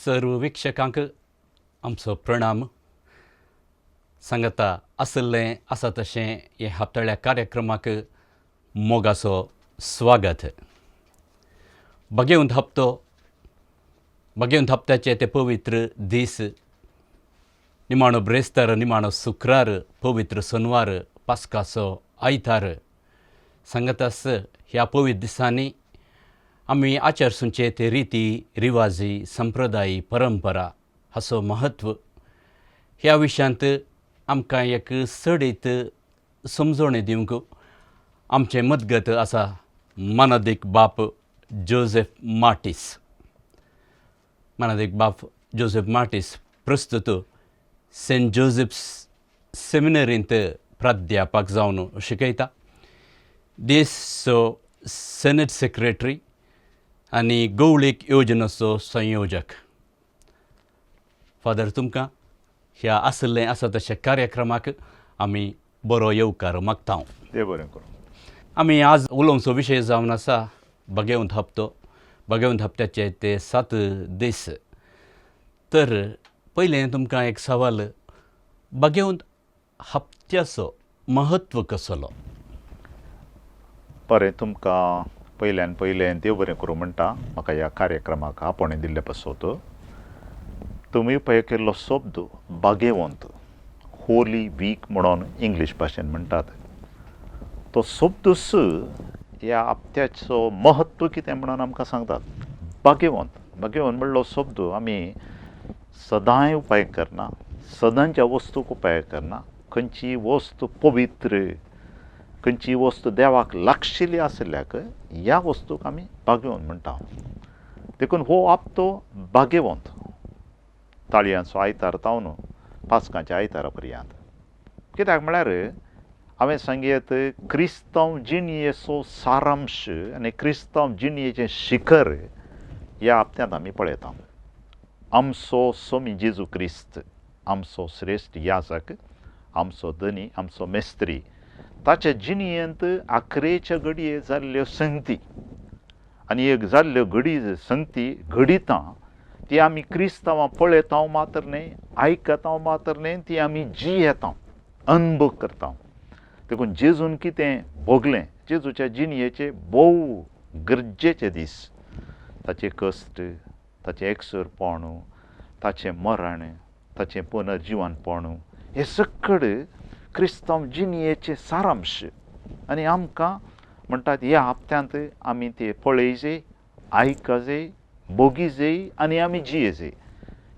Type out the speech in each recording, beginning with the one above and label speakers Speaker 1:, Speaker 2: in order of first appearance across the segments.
Speaker 1: सर्व वीक्षकांक आमचो प्रणाम. सांगता आसलें आसा तशें हे हप्ताळ्या कार्यक्रमाक मोगाचो स्वागत. भगेवंत हप्त्याचे ते पवित्र दीस, निमाणो ब्रेस्तार, निमाणो शुक्रार, पवित्र सोनवार, पास्काचो आयतार. सांगतास ह्या पवित्र दिसांनी आमी आचारसूंचे ते रिती रिवाजी, संप्रदाय, परंपरा हाचो महत्व ह्या विशयांत आमकां एक सडीत समजोणी दिवंक आमचे मदगत आसा मानादीक बाप जोसेफ मार्टिस. मानादीक बाप जोसेफ मार्टिस प्रस्तुत सेंट जोसेफ्स सेमिनरींत प्राध्यापक जावन शिकयता. देशचो सेनेट सेक्रेटरी आनी गवळीक योजनेचो संयोजक. फादर, तुमकां ह्या आसलें आसा तशें कार्यक्रमाक आमी बरो येवकार मागता.
Speaker 2: देव बरें करूं.
Speaker 1: आमी आज उलोवचो विशय जावन आसा भगेवंत हप्तो. भगेवंत हप्त्याचे ते 7 दीस. तर पयलें तुमकां एक सवाल, भगेवंत हप्त्याचो महत्व कसलो?
Speaker 2: बरें, तुमकां पयलें देव बरें करूं म्हणटा म्हाका ह्या कार्यक्रमाक आपणे दिल्ले पासत. तुमी पळय केल्लो शब्द भाग्यवंत, होली वीक म्हणून इंग्लीश भाशेन म्हणटात. तो शब्दच ह्या हप्त्याचो महत्व कितें म्हणून आमकां सांगतात. भाग्यवंत म्हणलो शब्द आमी सदांय उपाय करना, सदांच्या वस्तूक उपाय करना. खंयची वस्त पवित्र, खंयची वस्त देवाक लागशिल्ली आसल्याक ह्या वस्तूक आमी भाग्यवंत म्हणटा. देखून हो हप्तो भाग्यवंत ताळयांचो आयतार तावन पास्काच्या आयतारा पर्यंत. कित्याक म्हळ्यार हांवें सांगयत, क्रिस्तांव जिणयेचो सारांश आनी क्रिस्तांव जिणयेचें शिखर ह्या हप्त्यांत आमी पळयता. आमचो स्वामी जेजू क्रिस्त, आमचो श्रेश्ठ याजक, आमचो धनी, आमचो मेस्त्री, ताचे जिणयेंत आखरेच्या घडये जाल्ल्यो संगती आनी एक जाल्ल्यो संगती घडिता ती आमी क्रिस्तांवां पळयता मात्र न्हय, आयकता मात्र न्हय, ती आमी जियेता, अनुभव करता. देखून जेजून कितें भोगलें, जेजूच्या जिणयेचे भोव गरजेचे दीस, ताचे कश्ट, ताचें एकसरपण, ताचें मरण, ताचें पुनर्जिवनपण, हे सकड क्रिस्तांव जिणयेचे सारांश. आनी आमकां म्हणटात ह्या हप्त्यांत आमी ते पळयचे, आयकचे, भोगीचे आनी आमी जियेचे.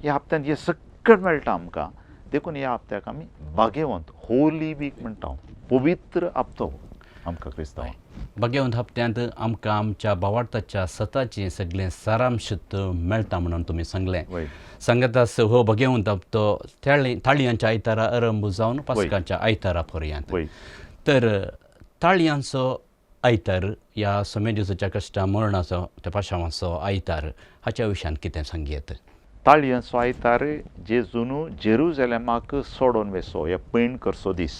Speaker 2: ह्या हप्त्यांत हे सकड मेळटा आमकां. देखून ह्या हप्त्याक आमी भाग्यवंत, होली वीक म्हणटा. पवित्र हप्तो आमकां क्रिस्तांव.
Speaker 1: भगेवंत हप्त्यांत आमकां आमच्या भावार्थाच्या सताचें सगळें सारांश मेळटा म्हणून तुमी सांगलें. सांगतास हो भगेवंत हप्तो ताळयांच्या आयतारा आरंभ जावन पास्काच्या आयतारा पर्यंत. तर ताळयांचो आयतार ह्या स्वामी जेजूच्या कश्टा मरणाचो, त्या पाशावाचो आयतार, हाच्या विशयान कितें सांगयत?
Speaker 2: ताळयांचो आयतार जेजून जेरुजलेमाक सोडून वेसो, हे पैण करचो दीस.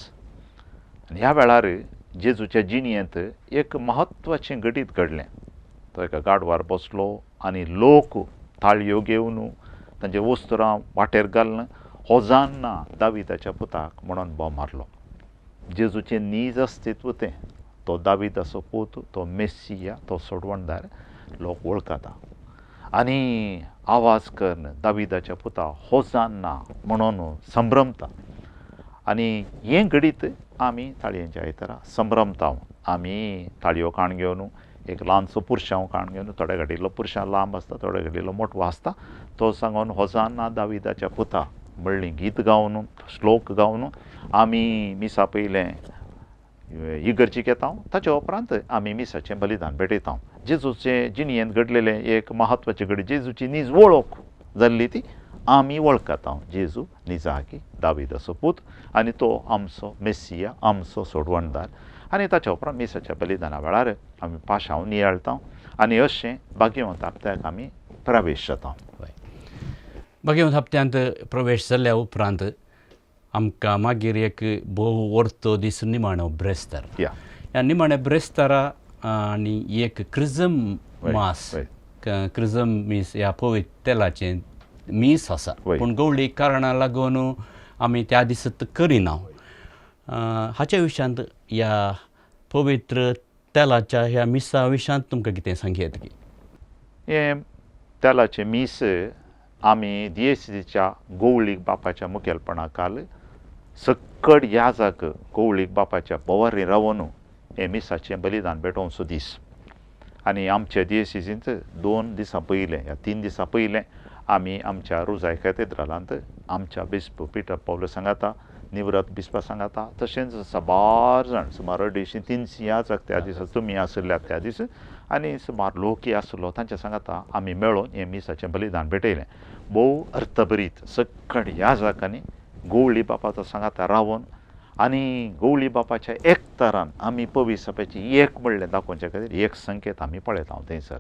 Speaker 2: आनी ह्या वेळार जेजूच्या जिणयेंत एक म्हत्वाचें घडीत घडलें. तो एका गाडवार बसलो आनी लोक ताळयो घेवन तांचे वस्त्रां वाटेर घालन होजान्ना दाविदाच्या पुताक म्हणून बोव मारलो. जेजूचें नीज अस्तित्व तें, तो दाविदाचो पूत, तो मेस्सिया, तो सोडवणदार लोक वळखता आनी आवाज करून दाविदाच्या पुता होजान्ना म्हणून संभ्रमता. आनी हें घडीत आमी ताळयांच्या आयतारा संभ्रमता. आमी ताळयो काण घेवन, एक ल्हानसो पुरशांव काण घेवन, थोड्या घडयलो पुरशां लांब आसता, थोड्या घडयलो मोठो आसता, तो सांगून होजान्ना दाविदाच्या पुता म्हणलीं गीत गावन, श्लोक गावन आमी मिसा पयलें इगर्जीक येता. ताचे उपरांत आमी मिसाचें बलिदान भेटयता. जेजूचे जिणयेंत घडलेलें एक म्हत्वाचें घडी, जेजूची नीज वळख जाल्ली ती आमी वळखता. जेजू निजाकी दाविदाचो पूत आनी तो आमचो मेस्सिया, आमचो सोडवणदार. आनी ताच्या उपरांत मिसाच्या बलिदाना वेळार आमी पाशांव नियाळटा आनी अशें भाग्यवंत हप्त्याक आमी प्रवेश जाता.
Speaker 1: भगेवंत हप्त्यांत प्रवेश जाल्ल्या उपरांत आमकां मागीर एक भोव व्हडतो दीस निमाणो ब्रेस्तार. ह्या निमाण्या ब्रेस्तारा आनी एक क्रिजम मास, क्रिजम मीस ह्या पवित्र तेलाचें मीस आसा
Speaker 2: वय.
Speaker 1: पूण गवळी कारणां लागून आमी त्या दिसात करिना हाच्या विशयांत ह्या पवित्र तेलाच्या ह्या मिसा विशयांत तुमकां कितें सांगी येता की
Speaker 2: हे तेलाचे मीस आमी दियेसीच्या गवळीक बापाच्या मुखेलपणाखाल सक्कड याजाक गवळीक बापाच्या बोवारी रावन हे मिसाचें बलिदान पेटोवचो दीस आनी आमच्या दियेसीजींत 2 दिसां पयलें या 3 दिसां पयलें आमी आमच्या रुजाय कॅथेड्रलांत आमच्या बिस्प पिटर पौलो सांगाता निवृत्त बिस्पा सांगाता तशेंच साबार जाण सुमार 250-300 याजक त्या दिसा तुमी आशिल्ल्यात त्या दीस आनी सुमार लोकय आसलो तांच्या सांगाता आमी मेळून हें मिसाचें बलिदान पेटयलें भोव अर्थभरीत सक्कड याजकांनी गवळी बापाचो सांगाता रावन आनी गवळी बापाच्या एक तरान आमी पवित्र सभेची एक म्हणलें दाखोवचे खातीर एक संकेत आमी पळयता हांव थंयसर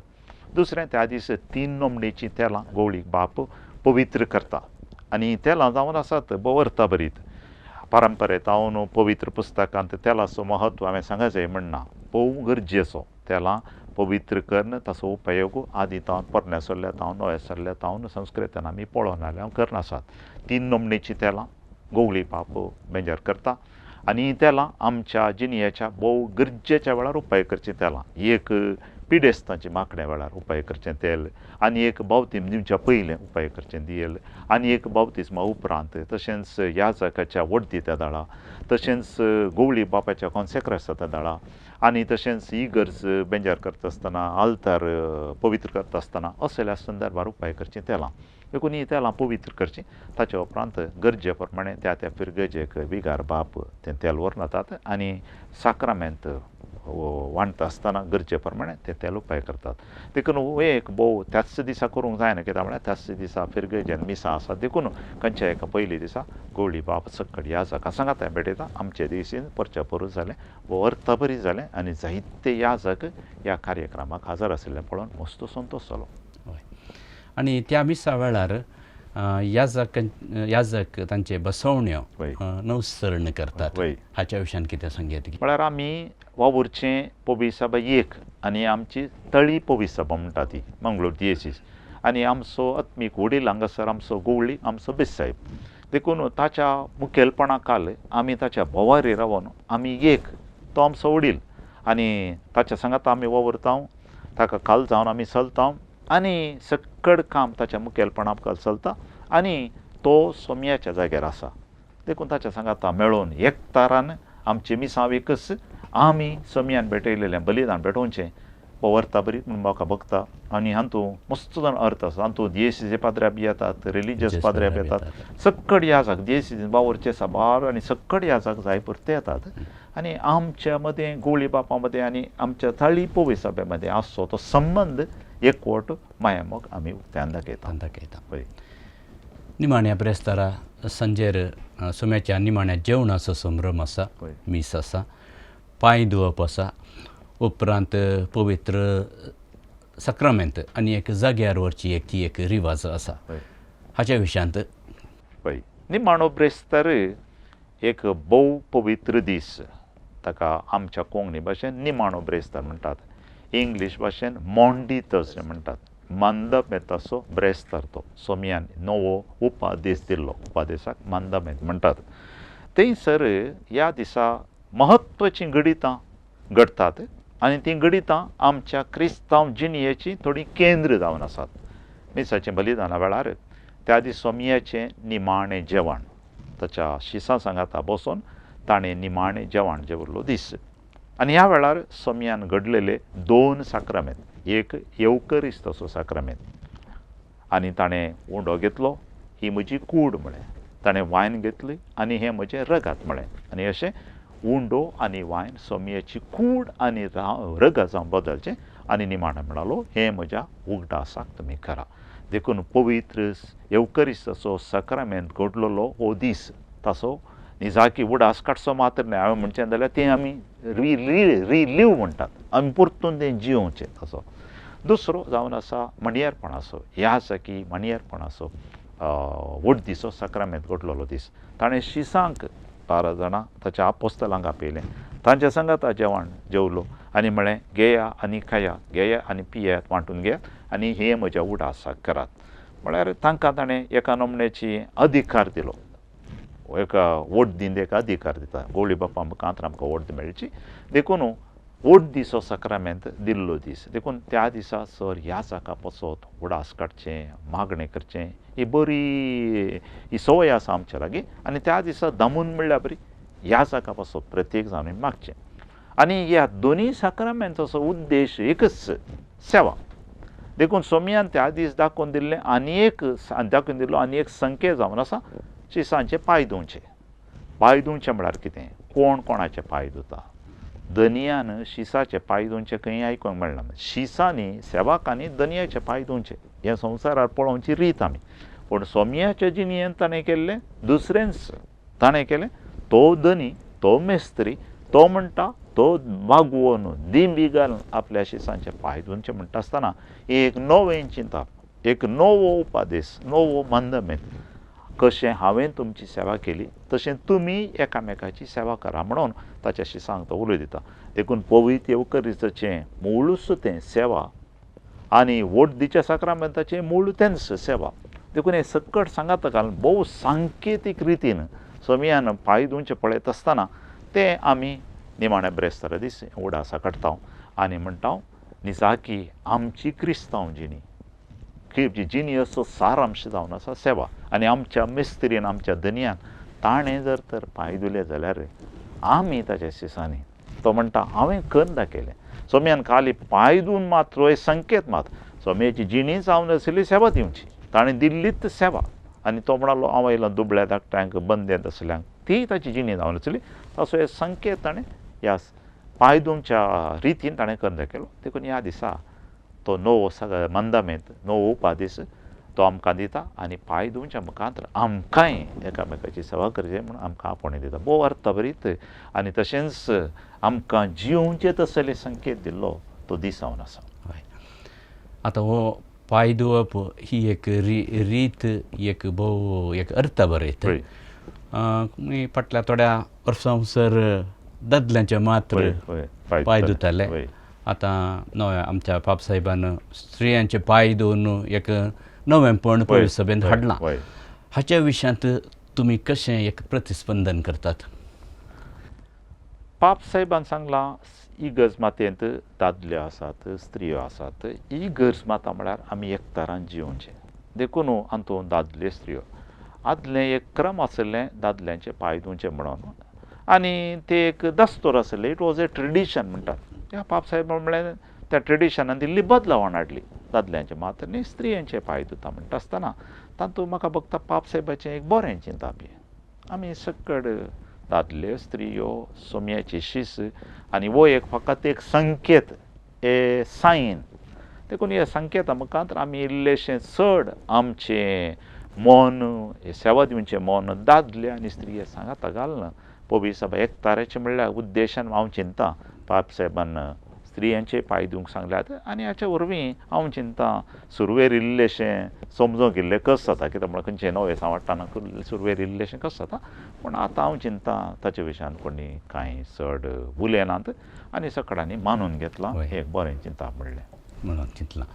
Speaker 2: दुसरें त्या दीस 3 नोमणेचीं तेलां गवळीक बाप पवित्र करता आनी तेलां जावन आसात भोव अर्थभरीत परंपरेतावन पवित्र पुस्तकांत तेलाचो महत्व हांवें सांगचें म्हणना भोव गरजेचो तेलां पवित्र करन ताचो उपयोग आदी तावन परमेसरल्या तावन नोयेसरल्या तावन संस्कृतान आमी पळोवन आयल्या करनासात 3 नोमणेचीं तेलां गवळी बाप बेंजार करता आनी तेलां आमच्या जिणेच्या भोव गरजेच्या वेळार उपाय करचीं तेलां एक पिडेस्तांची माकड्या वेळार उपाय करचें तेल आनी एक बावतीम दिवच्या पयलें उपाय करचें तेल आनी एक बावतिस्मा उपरांत तशेंच याजकाच्या वडदी त्या दाळा तशेंच गवळी बापाच्या कॉन्सेक्रेसाच्या दाळा आनी तशेंच इगर्ज बेंजार करता आसतना आल्तार पवित्र करता आसतना असल्या संदर्भार उपाय करचीं तेलां देखून ही तेलां पवित्र करचीं ताचे उपरांत गरजे प्रमाणे त्या पिरगजेक विगार बाप तें तेल व्हरून वतात आनी साक्रामेंत वांटता आसतना गरजे प्रमाणे ते तेल उपाय करतात देखून एक भोव त्याच दिसा करूंक जायना कित्याक म्हळ्यार त्याच दिसा पिरगजेन मिसा आसा देखून खंयच्या एका पयली दिसा गवळी बाप सक्कड याजकां सांगाता भेटयता आमचे दिसीन परचे परस जालें भोव अर्थभरीत जालें आनी जायते याजक ह्या कार्यक्रमाक हजर आशिल्ले पळोवन मस्त संतोश जालो
Speaker 1: आनी त्या मिसा वेळार याजक तांचे बसवण्यो नवसरण करतात हाच्या विशयान कितें सांगी येता की
Speaker 2: म्हळ्यार आमी वावुरचें पवित्र सभा एक आनी आमची तळी पवित्र सभा म्हणटा ती मंगळूर दियेसीस आनी आमचो आत्मीक वडील हांगासर आमचो गवळी आमचो बेसाहेब देखून ताच्या मुखेलपणा खाल आमी ताच्या बोवारी रावन आमी एक तो आमचो वडील आनी ताच्या सांगाता आमी वावुरता ताका खाल जावन आमी चलता आनी सक्कड काम ताच्या मुखेलपणा खाल चलता आनी तो सोम्याच्या जाग्यार आसा देखून ताच्या सांगाता मेळून एक तारान आमचे मिसांव एकच आमी सोम्यान भेटयलेलें बलिदान पेटोवचें पवर्ता बरी म्हूण म्हाका भोगता आनी हातूंत मस्त जाण अर्थ आसा हातूंत दियेसीचे पाद्र्या बी येतात रिलिजियस पाद्र्या बी येतात सक्कड याजक दियेसीचे वावरचे साबार आनी सक्कड याजक जाय पुरते येतात आनी आमच्या मदें गवळी बापा मदें आनी आमच्या तळी पवित्र सभे मदें आसचो तो संबंद एकवट मायमोग आमी उक्त्यान दाखयता
Speaker 1: निमाण्या ब्रेस्तारा संजेर सोम्याच्या निमाण्या जेवणाचो संभ्रम आसा मीस आसा पांय धुवप आसा उपरांत पवित्र सक्रामेंत आनी एक जाग्यार व्हरची ती एक रिवाज आसा हाच्या विशयांत
Speaker 2: पळय निमाणो ब्रेस्तार एक भोव पवित्र दीस ताका आमच्या कोंकणी भाशेन निमाणो ब्रेस्तार म्हणटात इंग्लीश भाशेन मॉन्डी थर्सडे म्हणटात मांदमेताचो ब्रेस्तार तो सोम्यान नवो उपादेश दिल्लो उपादेशाक मांदमेत म्हणटात थंयसर ह्या दिसा महत्वाचीं गणितां घडटात आनी तीं गणितां आमच्या क्रिस्तांव जिणेची थोडी केंद्र जावन आसात मिसाचें बलिदाना वेळार त्या दीस सोम्याचें निमाणें जेवण ताच्या शिसा सांगाता बसोन ताणें निमाणें जेवण जेवल्लो दीस आनी ह्या वेळार सोम्यान घडलेले 2 साक्रामेंत एक येवकरिस्ताचो साक्रामेंत आनी ताणें उंडो घेतलो ही म्हजी कूड म्हळें ताणें वायन घेतली आनी हें म्हजें रगत म्हळें आनी अशें उंडो आनी वायन सोम्याची कूड आनी रगत जावन बदलचें आनी निमाणें म्हणालो हें म्हज्या उगडासाक तुमी करा देखून पवित्र येवकरिस्ताचो साक्रामेंत घडलेलो हो दीस ताचो निजाकी उडास काडचो मात्र न्हय हांवें म्हणचें जाल्यार तें आमी रिलीव म्हणटात आमी परतून तें जिवोवचें ताचो दुसरो जावन आसा मणियेरपणाचो याजकी मणियेरपणाचो वडदीचो साक्रामेंत घडलेलो दीस ताणें शिसांक 12 जाणां ताच्या आपोस्तलांक आपयलें तांच्या सांगाता जेवण जेवलो आनी म्हळें घेया आनी खाया घेया आनी पियात वांटून घेयात आनी हे म्हज्या उडासाक करात म्हळ्यार तांकां ताणें एका नमण्याची अधिकार दिलो एका वोट दिन एक अधिकार दिता गवळी बापा मुखांतर आमकां वोट मेळची देखून वोट दीस हो सक्रामेंत दिल्लो दीस देखून त्या दिसा सर ह्या जाका वचत उडास काडचें मागणें करचें ही बरी ही संवय आसा आमच्या लागीं आनी त्या दिसा दामून म्हणल्यार बरी ह्या जाका वचत प्रत्येक जाणें मागचें आनी ह्या दोनी सक्रामेंताचो उद्देश एकच सेवा देखून सोमयान त्या दीस दाखोवन दिल्लें दाखोवन दिल्लो आनी एक संकेत जावन आसा शिसांचे पांय धुवचे म्हळ्यार कितें कोण कोणाचे पांय धुता दनयान शिसाचे पांय धुवचे खंय आयकूंक मेळना शिसांनी सेवाकांनी दनयाचे पांय धुवचे हें संवसारार पळोवची रीत आमी पूण सोमयाच्या जिणेंत ताणें केल्लें दुसरेंच ताणें केलें तो धनी तो मेस्त्री तो म्हणटा तो वागोवन दिंबी घालून आपल्या शिसांचे पांय धुवचे म्हणटा आसतना एक नवें चिंतप एक नवो उपादेश नवो मंदमेत कशें हांवें तुमची सेवा केली तशें तुमी एकामेकाची सेवा करा म्हणून ताच्या शिसांक तो उलोय दिता देखून पवित्र येवकरीचें मूळच तें सेवा आनी वोट दिच्या सक्रामेंताचें मूळ तेंच सेवा देखून हें सकट सांगात घालून भोव सांकेतीक रितीन सोमयान पांय धुवचे पळयत आसतना तें आमी निमाण्या ब्रेस्तारा दीस उडासा काडटा आनी म्हणटा निजाकी आमची क्रिस्तांव जिणी जिणी असो सारांश जावन आसा सेवा आनी आमच्या मेस्त्रीन आमच्या धनयान ताणें जर तर पांय धुले जाल्यार आमी ताच्या शिसांनी तो म्हणटा हांवें करून दाखयलें सोमयान खाली पांय धुवन मात्र हे संकेत मात सोमयाची जिणी जावन आशिल्ली सेवा दिवची ताणें दिल्लीच सेवा आनी तो म्हणलो हांव आयलो दुबळ्या धाकट्यांक बंदेंत आसल्यांक ती ताची जिणी जावन आशिल्ली तसो हे संकेत ताणें ह्या पांय धुवच्या रितीन ताणें करून दाखयलो देखून ह्या दिसा तो नवो मंदमेत नवो उपादेश तो आमकां दिता आनी पांय धुवच्या मुखांतर आमकांय एकामेकाची सेवा करचें म्हणून आमकां आपणे दिता भोव अर्थभरीत आनी तशेंच आमकां जिवचे तसले संकेत दिल्लो तो दीस जावन आसा
Speaker 1: हय आतां हो पांय धुवप ही एक रीत एक भोव एक अर्थभरीत फाटल्या थोड्या वर्सांसर दादल्यांचे मात्र पांय धुताले आतां नव्या आमच्या पाप साहेबान स्त्रियांचे पांय धुवन एक नवेंपण पवित्र सभेंत हाडलां हाच्या विशयांत तुमी कशें एक प्रतिस्पंदन करतात
Speaker 2: पाप साहेबान सांगलां इगर्ज मातेंत दादले आसात स्त्रियो आसात इगर्ज माता म्हळ्यार आमी एकतारान जिवचें देखून हातूंत दादले स्त्रियो आदलें एक क्रम आसलें दादल्यांचे पांय धुवचें म्हणून आनी तें एक दस्तूर आसलें इट वॉज ए ट्रेडिशन म्हणटात ह्या पाप साहेब म्हळ्यार त्या ट्रेडिशनान दिल्ली बदलावण हाडली दादल्यांचे मात न्ही स्त्रियांचे पांय धुता म्हणटा आसतना तातूंत म्हाका बघता पाप साहेबाचें एक बरें चिंता बी आमी सकड दादल्यो स्त्रियो सोमयाची शीस आनी वो एक फकत एक संकेत ए सायन देखून ह्या संकेता मुखांतर आमी इल्लेशें चड आमचें मन सेवा दिवचें मन दादले आनी स्त्रिये सांगाता घालना पवित्र सभा एकताराचें म्हणल्यार उद्देशान हांव चिंता पाप साहेबान स्त्रियांचे पांय धुवंक सांगल्यात आनी हाच्या वरवीं हांव चिंता सुरवेर इल्लेशें समजूंक इल्लें कस जाता कित्याक म्हळ्यार खंयचें नवें सांवाडटाना सुरवेर इल्लेशें कस जाता पूण आतां हांव चिंता ताचे विशयान कोणी कांय चड उलयनात आनी सकडांनी मानून घेतलां हें एक बरें चिंता म्हणलें
Speaker 1: म्हणून चिंतलां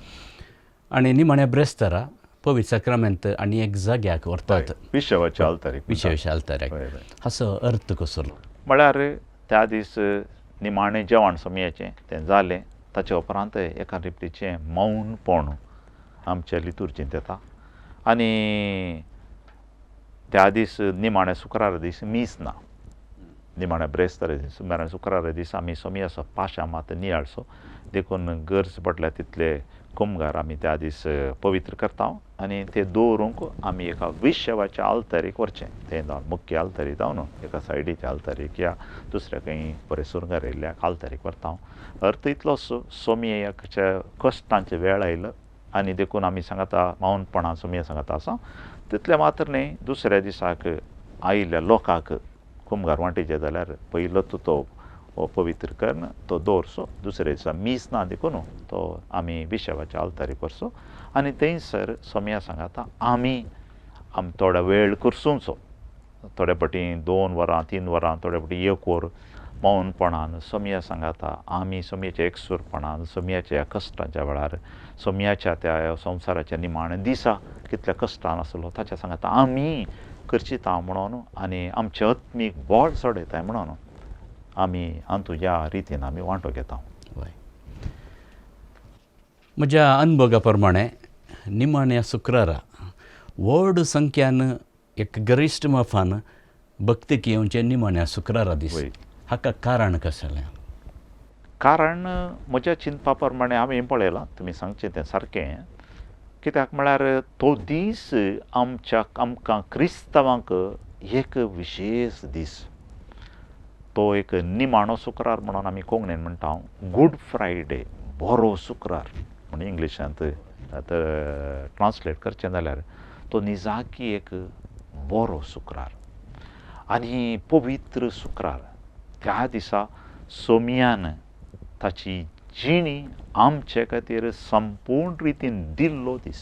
Speaker 1: आनी निमाण्या ब्रेस्तारा पवित्र सक्रामेंत आनी एक जाग्याक व्हरतात
Speaker 2: विशवाच्या आल्तारीक
Speaker 1: विशेश आल्ताऱ्याक हाचो अर्थ कसो
Speaker 2: म्हळ्यार त्या दीस निमाणें जेवण सोमयाचें तें जालें ताचे उपरांत एका रिपटीचें मौनपण आमच्या लितुर्जींत येता आनी त्या दीस निमाण्या शुक्रारा दीस मीस ना निमाण्या ब्रेस्तारा दीस निमाण्या शुक्रारा दीस आमी सोमयाचो पाशां मात नियाळसो देखून गरज पडल्या तितले कुमगार आमी त्या दीस पवित्र करता आनी ते दवरूंक आमी एका विशवाच्या आल्तारीक व्हरचें तें जावन मुख्य आल्तारी जावन एका सायडीच्या आल्तारीक या दुसऱ्या खंय बरें सुरंगार येयल्ल्या आल्तारीक व्हरता अर्थ इतलोच सोमयाच्या कश्टांचे वेळ आयलो आनी देखून आमी सांगता मौनपणान सोमया सांगता आसा तितले मात्र न्ही दुसऱ्या दिसाक आयिल्ल्या लोकांक कुमगार वांटेचे जाल्यार पयलोच तो पवित्र करून तो दवरचो दुसऱ्या दिसा मीस ना देखून तो आमी विशवाच्या आल्तारीक व्हरचो आनी थंयसर सोमया सांगता आमी थोडो वेळ करसूचो थोडे फावटी 2 वरां 3 वरां थोडे फावटी 1 वर मौनपणान सोमया सांगाता आमी सोमयाच्या एकसूरपणान सोमयाच्या ह्या कश्टांच्या वेळार सोमयाच्या त्या संवसाराच्या निमाणे दिसा कितल्या कश्टान आसलो ताच्या सांगाता आमी करचिता म्हणून आनी आमचें आत्मीक बळ चडयताय म्हणून आमी अंतू ह्या रितीन आमी वांटो घेता.
Speaker 1: म्हज्या अनुभवा प्रमाणे निमाण्या शुक्रारा व्हड संख्यान एक गरिश्ठ मोफान भक्तीक येवचें निमाण्या शुक्रारा दीस हाका कारण कशें?
Speaker 2: कारण म्हज्या चिंतपा प्रमाणे हांवें पळयलां तुमी सांगचें तें सारकें कित्याक म्हळ्यार तो दीस आमकां क्रिस्तांवांक एक विशेश दीस. तो एक निमाणो शुक्रार म्हणून आमी कोंकणीन म्हणटा गूड फ्रायडे बरो शुक्रार म्हणून इंग्लिशांत ट्रान्सलेट करचें जाल्यार तो निजाकी एक बरो शुक्रार आनी पवित्र शुक्रार. त्या दिसा सोमयान ताची जिणी आमचे खातीर संपूर्ण रितीन दिल्लो दीस.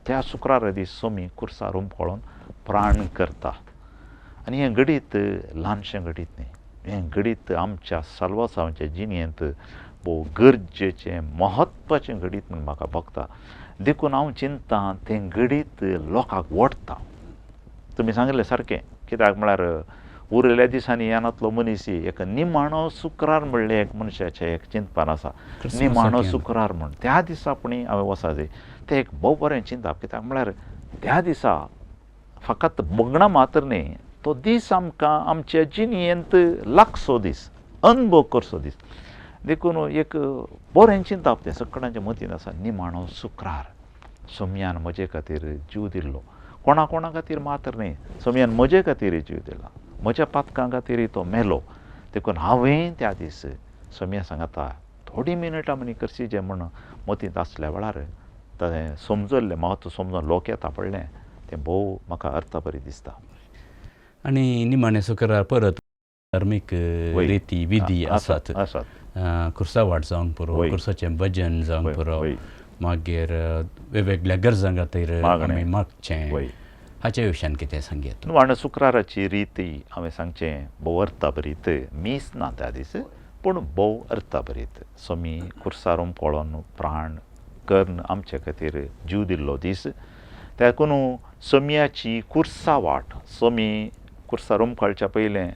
Speaker 2: त्या शुक्रारा दीस सोमी कुर्सार उमळून प्राण करता आनी हें घडीत ल्हानशें घडीत न्ही, हें घडीत आमच्या साल्वासांच्या जिणेंत भोव गरजेचें म्हत्वाचें घडीत म्हूण म्हाका भोगता. देखून हांव चिंततां तें घडीत लोकांक ओडटा. तुमी सांगलें सारकें कित्याक म्हळ्यार उरिल्ल्या दिसांनी येनातलो मनीस एक निमाणो शुक्रार म्हणलें एक मनशाचें एक चिंतपान आसा. निमाणो शुक्रार म्हूण त्या दिसा पुणी हांवें वसा जाय तें एक भोव बरें चिंतप. कित्याक म्हळ्यार त्या दिसा फकत बगणां मात्र न्ही, तो दीस आमकां आमच्या जिणेंत लागसो दीस, अनुभव करचो दीस. देखून एक बरें चिंतप तें सगळ्यांच्या मतींत आसा. निमाणो शुक्रार सोमयान म्हजे खातीर जीव दिल्लो. कोणा खातीर मात्र न्ही, सोमयान म्हजे खातीर जीव दिला, म्हज्या पातकां खातीर तो मेलो. देखून हांवें त्या दीस सोमया सांगता थोडी मिनटां मनी करची जें म्हण मतींत आसल्या वेळार तें समजल्लें म्हत्व समजून लोक येता पडलें तें भोव म्हाका अर्थबरी दिसता.
Speaker 1: आनी निमाणे शुक्रार परत धार्मीक रिती विधी आसात. कुर्सावाड जावंक पुरो, कुर्साचें भजन जावंक पुरो, मागीर वेगवेगळ्या गरजां खातीर आमी मागचें, हाचे विशयान कितें सांगयात?
Speaker 2: निमाणे शुक्राराची रिती हांवें सांगचें भोव अर्थबरीत. मीस ना त्या दीस पूण भोव अर्थबरीत. सोमी कुर्सार उमळोन प्राण करून आमचे खातीर जीव दिल्लो दीस. देखून सोमयाची कुर्सा वाट, सोमी कुर्सार उमळच्या पयलें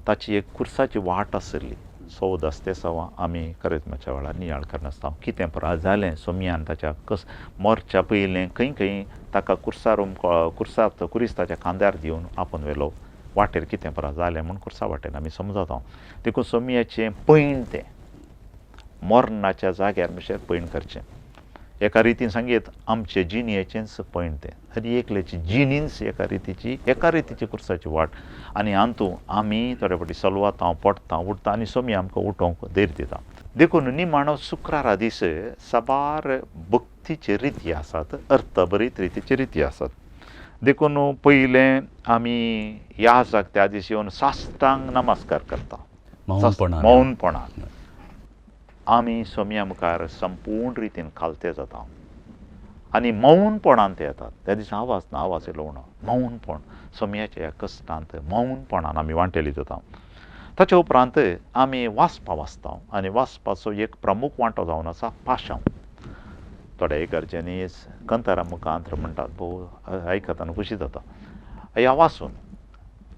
Speaker 2: ताची एक कुर्साची वाट आसली. 14 आमी करित्माच्या वेळार नियाळ करनासता कितें पुराय जालें. सोमयान ताच्या मरच्या पयलें खंय ताका कुरिस्ताच्या खांद्यार दिवन आपूण व्हेलो. वाटेर कितें पुराय जालें म्हूण कुर्सा वाटेन आमी समजता. देखून सोमयाचें पैण तें मरणाच्या जाग्यार अशें पैण करचें. एका रितीन सांगीत आमचे जिणेचेंच पैण तें आनी एकल्याची जिणींच एका रितीची कुर्साची वाट. आनी हातूंत आमी थोडे फावटी सलवाता पडटा उठता आनी सोमया आमकां उठोवंक धैर्य दिता. देखून निमाणो शुक्रारा दीस साबार भक्तीचे रिती आसात, अर्थबरीत रितीचे रिती आसात. देखून पयलें आमी याजाक त्या दीस येवन साश्टांग नमस्कार करता मौनपणान. आमी सोमया मुखार संपूर्ण रितीन खालते जाता आनी मौनपणान ते येतात. त्या दिसा आवाज ना, आवाज येयलो म्हणून मौनपण सोमयाच्या ह्या कश्टांत मौनपणान आमी वांटेली जाता. ताचे उपरांत आमी वाचपां वाचता आनी वाचपाचो एक प्रमुख वांटो जावन आसा पाशांव. थोड्या इगर्जेनी कंतारा मुखांत्र म्हणटात, भोव आयकताना खुशी जाता. ह्या वाचून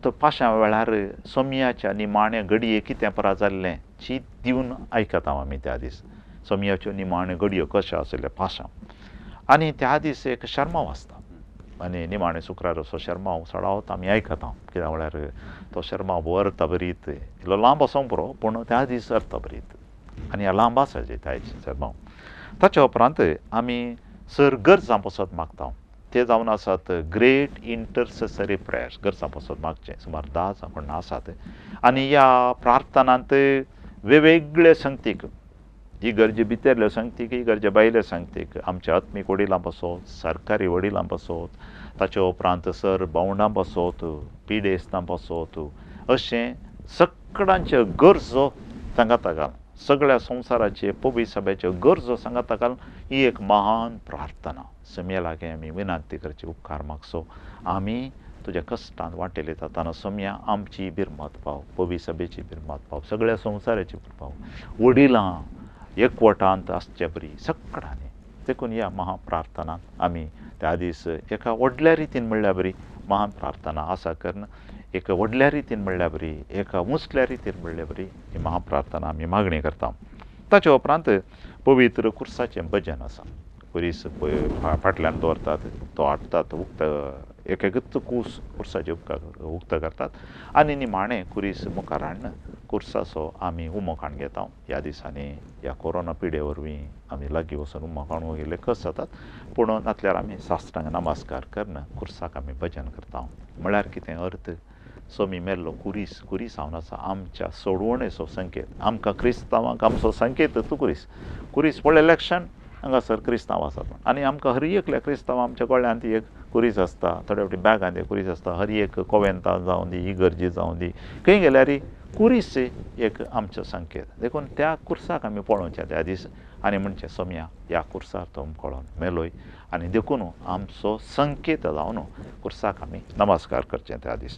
Speaker 2: तो पाशां वेळार सोमयाच्या निमाणे घडये कितें पुराय जाल्लें चीत दिवन आयकता आमी त्या दीस. सोमयाच्यो निमाणे घडयो कश्यो आसल्यो पाशां. आनी त्या दीस एक शर्मा वाचता आनी निमाणे शुक्राराचो शर्माव सडावत आमी आयकता. कित्याक म्हळ्यार तो शर्माव भोव अर्थबरीत, इल्लो लांब आसूंक पुरो पूण त्या दीस अर्थबरीत आनी लांब आसा त्या शर्माव. ताच्या उपरांत आमी सर गरजां पसत मागता. ते जावन आसात ग्रेट इंटरसेसरी प्रेयर्स, गरजां पसत मागचें. सुमार 10 जाण आसात. आनी ह्या प्रार्थनांत वेगवेगळे संगतीक, इगर्जे भितरल्यो संगतीक, इगर्जे भायल्यो संगतीक, आमच्या आत्मीक वडिलां पासत, सरकारी वडिलां पासत, ताचे उपरांत सर भोंवडां पासत, पिडेस्तां पासत, अशें सगळ्यांच्यो गरजो सांगाता घाल. सगळ्या संवसाराचे पवित्र सभेच्यो गरजो सांगाता घाल. ही एक महान प्रार्थना. सोमया लागीं आमी विनंती करची, उपकार मागचो. आमी तुज्या कश्टांत वांटेले ताताना सोम्या आमची बिरमत पाव, पवी सभेची बिरमत पाव, सगळ्या संवसाराची पाव, वडिलां एकवटांत आसचे बरी सगळ्यांनी देखून ह्या महाप्रार्थनांत आमी त्या दीस एका व्हडल्या रितीन म्हणल्यार बरी महाप्रार्थना आसा करन एक व्हडल्या रितीन म्हणल्यार बरी एका उंचल्या रितीन म्हणल्यार बरी ही महाप्रार्थना आमी मागणी करता. ताचे उपरांत पवित्र कुर्साचें भजन आसा. कुरीस फाटल्यान दवरतात, तो हाडटात, एक एकच कुर्साचे उक्त करतात आनी निमाणें कुरीस मुखार हाडून कुर्साचो आमी उमोकाण घेता. ह्या दिसांनी ह्या कोरोना पिडे वरवीं आमी लागीं वचून उमोकाण गेले कस जातात, पूण नातल्यार आमी साश्टांग नमस्कार करन कुर्साक आमी भजन करता. म्हळ्यार कितें अर्थ, सोमी मेल्लो कुरीस, कुरीस हांवन आसा आमच्या सोडवणेचो संकेत. आमकां क्रिस्तांवांक आमचो संकेत तूं कुरीस पळयलें लक्षण हांगासर क्रिस्तांव आसात आनी आमकां हर एकल्या क्रिस्तांव आमच्या गळ्यांत एक कुरीस आसता, थोड्या फावटी बॅगांत एक कुरीस आसता, हर एक कोवेंतां जावं दी, इगर्जी जावं दी, खंय गेल्यार कुरीस एक आमचो संकेत. देखून त्या कुर्साक आमी पळोवचें त्या दीस आनी म्हणचें सोम्या ह्या कुर्सार तो कळोन मेलोय आनी देखून आमचो संकेत जावन कुर्साक आमी नमस्कार करचें त्या दीस.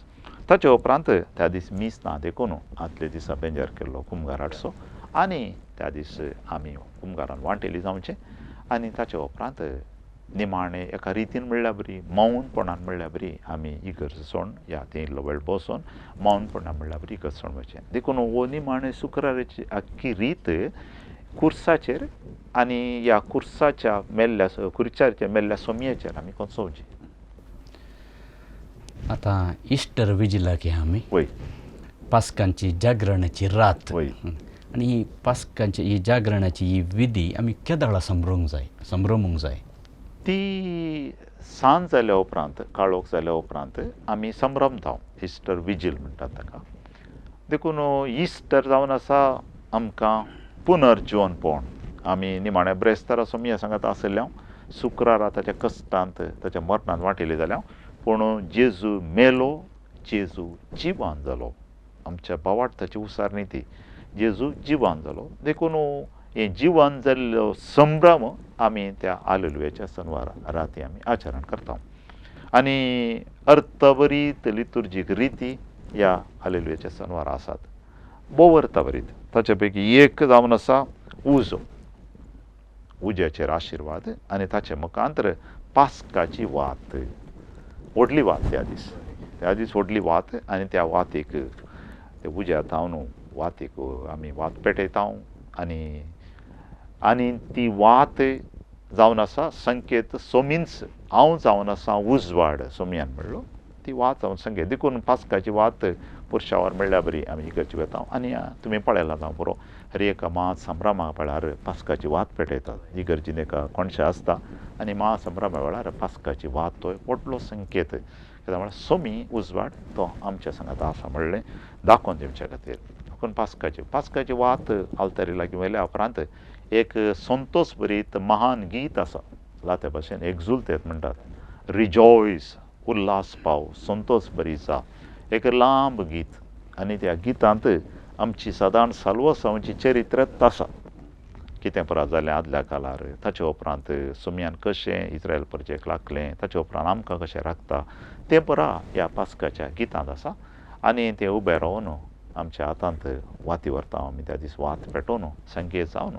Speaker 2: ताचे उपरांत त्या दीस मीस ना देखून आदले दिसा बेंजार केल्लो कुमगार हाडचो आनी त्या दीस आमी कुमगारान वांटेली जावचें आनी ताचे उपरांत निमाणें एका रितीन म्हणल्यार बरी मौनपणान म्हणल्यार बरी आमी इगर्ज सोडून ह्या थंय इल्लो वेळ बसोवन मौनपणान म्हणल्यार बरी इगर्ज सोडून वचचें. देखून हो निमाणें शुक्राराची आख्खी रीत कुर्साचेर आनी ह्या कुर्साच्या मेल्ल्या कुर्साचेर मेल्ल्या सोमयेचेर आमी कोंचोवची.
Speaker 1: आतां इस्टर विजिलाक या आमी
Speaker 2: वय
Speaker 1: पास्कांची जागरणाची रात
Speaker 2: वय
Speaker 1: आनी ही पास्कांची ही जागरणाची ही विधी आमी केदाळा संभ्रमूंक जाय.
Speaker 2: ती सांज जाल्या उपरांत काळोख जाल्या उपरांत आमी संभ्रमता. इस्टर विजील म्हणटात ताका. देखून इस्टर जावन आसा आमकां पुनर्जिवनपण. आमी निमाण्या ब्रेस्तारा सोमया सांगात आसल्या शुक्रारा ताच्या कश्टांत ताच्या मरणांत वांटिले जाल्या, पूण जेजू मेलो, जेजू जिवान जालो. आमच्या भावार्थाची उसारणी ती जेजू जिवान जालो. देखून हें जिवान जाल्लो संभ्रम आमी त्या हालेलुयाच्या सणवार राती आमी आचरण करता. आनी अर्थभरीत लितुर्जीक रिती ह्या हालेलुयाच्या सणवार आसात, भोव अर्थभरीत. ताचे पैकी एक जावन आसा उजो, उज्याचेर आशिर्वाद आनी ताचे मुखांतर पास्काची वात, व्हडली वात. त्या दीस व्हडली वात आनी त्या वातीक ते उज्यात हांव वातीक आमी वात पेटयता आनी ती वात जावन आसा संकेत सोमींच हांव जावन आसा उजवाड सोमयान म्हणलो. ती वात जावन संकेत. देखून पास्काची वात पुरशावर म्हणल्यार बरी आमी करची वता. आनी तुमी पळयला जावं बरो हर एका महासंभ्रमा वेळार पास्काची वात पेटयतात. इगर्जीन एका कोणशें आसता आनी महासंभ्रमा वेळार पास्काची वात तो व्हडलो संकेत. कित्याक म्हळ्यार सोमी उजवाड तो आमच्या सांगात आसा म्हणलें दाखोवन दिवचे खातीर. देखून पास्काची वात आल्तारी लागीं वयल्या उपरांत एक संतोश भरीत महान गीत आसा. लाते भाशेन एक्झुल्टेट म्हणटात, रिजॉयस, उल्हास पाव, संतोश भरीचा एक लांब गीत. आनी त्या गितांत आमची सादारण साल्वसांवाची चरित्रत आसा. कितें परा जालें आदल्या काळार, ताचे उपरांत सोमयान कशें इस्रायल परजेक लागलें, ताचे उपरांत आमकां कशें राखता तें परा ह्या पास्काच्या गितांत आसा. आनी तें उबें रावन आमच्या हातांत वाती व्हरता आमी त्या दीस वात पेटोवन संकेत जावन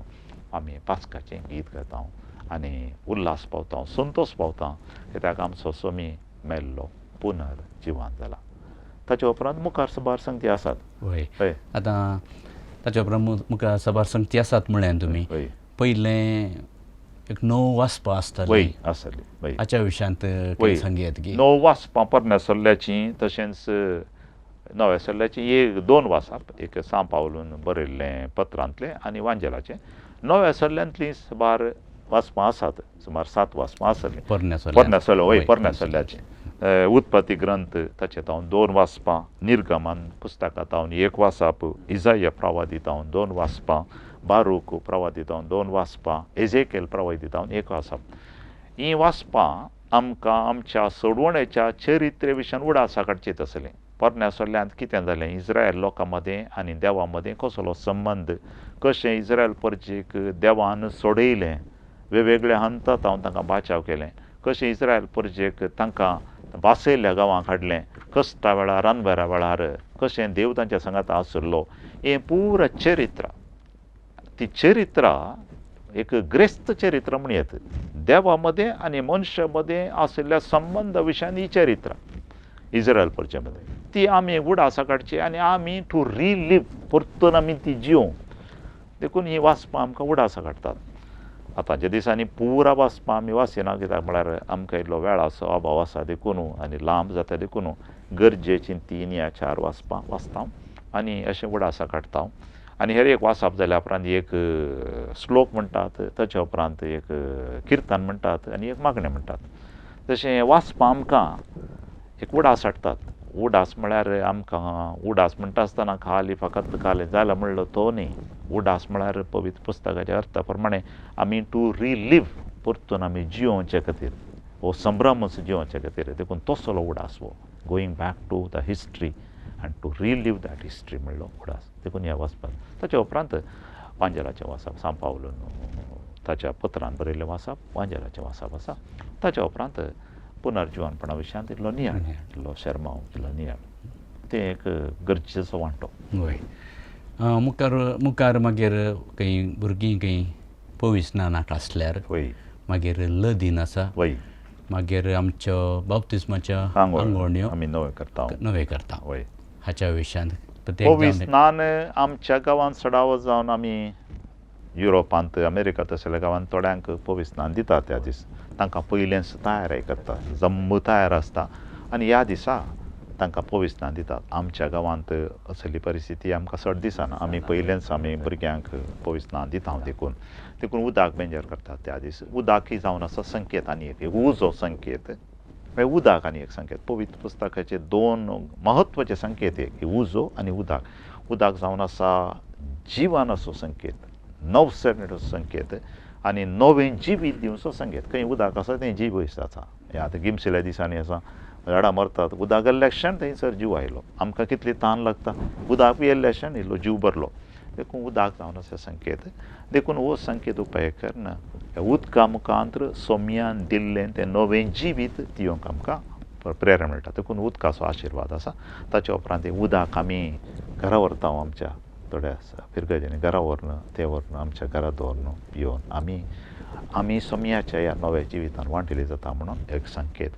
Speaker 2: आमी पास्काचें गीत गायता आनी उल्हास पावता, संतोश पावता. कित्याक आमचो सोमी मेल्लो पुनर्जिवान जाला. ताचे उपरांत मुखार सभार संगती आसात.
Speaker 1: हय. आतां ताचे उपरांत मुखार सभार संगती आसात म्हळ्यार तुमी पयलें एक 9 वाचपां आसतालीं.
Speaker 2: आसतली.
Speaker 1: हाच्या विशयांत कितें सांगयात की
Speaker 2: 9 वाचपां परमेसरल्याचीं तशेंच नव्या सरल्याचीं 2 वाचप. एक सान पावलून बरयल्लें पत्रांतलें आनी वांजेलाचें. नव्या सरल्यांतलीं सुमार वाचपां आसात, सुमार 7 वाचपां आसतलीं. पोरन्यासरल्याचें उत्पत्ती ग्रंथ ताचे हांव 2 वाचपां, निर्गमन पुस्तकांत हांव 1 वाचप, इजाया प्रवादीत हांव 2 वाचपां, बारूक प्रवादीत हांव 2 वाचपां, एजेकेल प्रवादीत हांव 1 वाचप. हीं वाचपां आमकां आमच्या सोडवणेच्या चरित्रे विशयान उडासा काडचीत आसलीं. पोरन्यासरल्यांत कितें जालें, इस्रायल लोकां मदें आनी देवा मदें कसलो संबंद, कशें इस्रायल परजेक देवान सोडयलें, वेगवेगळ्या हंतांत हांव तांकां बाचाव केलें, कशें इस्रायल परजेक तांकां वासयल्ल्या गांवांक हाडलें कश्टा वेळार रानभरा वेळार कशें देव तांच्या सांगात आसलो हें पुरा चरित्र ती चरित्रां एक ग्रेस्त चरित्र म्हणयत देवा मदें आनी मनशा मदें आशिल्ल्या संबंदा विशयान ही चरित्रां इज्रायल परचे मदें ती आमी उडासा काडची आनी आमी टू रिलीव परतून आमी ती जिवंक देखून ही वाचपां आमकां उडासा काडटात आतांच्या दिसांनी पुरा वाचपां आमी वाचिना कित्याक म्हळ्यार आमकां इल्लो वेळाचो अभाव आसा देखून आनी लांब जाता देखून गरजेचीं 3 या 4 वाचपां वाचता आनी अशें उडासा काडटा आनी हेर एक वाचप जाल्या उपरांत एक श्लोक म्हणटात ताचे उपरांत एक किर्तन म्हणटात आनी एक मागणें म्हणटात तशें वाचपां आमकां एक उडास हाडटात उडास म्हळ्यार आमकां उडास म्हणटा आसतना खाली फकत खाली जालें म्हणलो तो न्ही उडास म्हळ्यार पवित्र पुस्तकाच्या अर्था प्रमाणे आमी टू रिलीव परतून आमी जियोवचे खातीर हो संभ्रमच जियोवचे खातीर देखून तसलो उडास हो going back to the history and to relive that history म्हणलो उडास देखून ह्या वाचपाक ताच्या उपरांत वांजेलाचें वाचप सांत पावलो ताच्या पत्रांत बरयल्लें वाचप वांजेलाचें वाचप आसा ताच्या उपरांत पुनर्जिवनपणा विशयांत इल्लो नियाळ इल्लो शर्माव इल्लो नियाळ तें एक गरजेचो वांटो
Speaker 1: वय मुखार मागीर खंय भुरगीं खंय पवित्र स्नानाक आसल्यार
Speaker 2: वय
Speaker 1: मागीर लदीन आसा
Speaker 2: वय
Speaker 1: मागीर आमच्यो बाप्तिस्माच्या आंगवण्यो
Speaker 2: आमी
Speaker 1: नवे करता
Speaker 2: वय
Speaker 1: हाच्या विशयांत
Speaker 2: पवित्र स्नान आमच्या गांवांत सडावत जावन आमी युरोपांत अमेरिकांत तसल्या गांवांत थोड्यांक पवित्र स्नान दितात त्या दीस तांकां पयलेंच तयारी करता जम्म तयार आसता आनी ह्या दिसा तांकां पवित्र स्नान दितात आमच्या गांवांत असली परिस्थिती आमकां चड दिसना आमी पयलेंच आमी भुरग्यांक पवित्र स्नान दिता देखून उदक बेंजार करतात त्या दीस उदक ही जावन आसा संकेत आनी एक उजो संकेत उदक आनी एक संकेत पवित्र पुस्तकाचे 2 महत्वाचे संकेत एक उजो आनी उदक जावन आसा जिवनाचो संकेत नवसरणेचो संकेत आनी नवें जिवीत दिवचो संकेत खंय उदक आसा थंय जीव आसा हें आतां गिमसेल्या दिसांनी आसा झाडां मरतात उदक गेल्ल्या क्षण थंयसर जीव आयलो आमकां कितली तान लागता उदक पियेल्ल्या क्षण इल्लो जीव भरलो देखून उदक जावन आसा संकेत देखून हो संकेत उपाय करना ह्या उदका मुखांत्र सोम्यान दिल्लें तें नवें जिवीत दिवंक आमकां प्रेरणा मेळटा देखून उदकाचो आशिर्वाद आसा ताचे उपरांत उदक आमी घरा व्हरता आमच्या थोड्या फिरगेच्यांनी घरा व्हरून ते व्हरून आमच्या घरा दवरून येवन आमी सोम्याच्या ह्या नव्या जिवितान वांटिली जाता म्हणून एक संकेत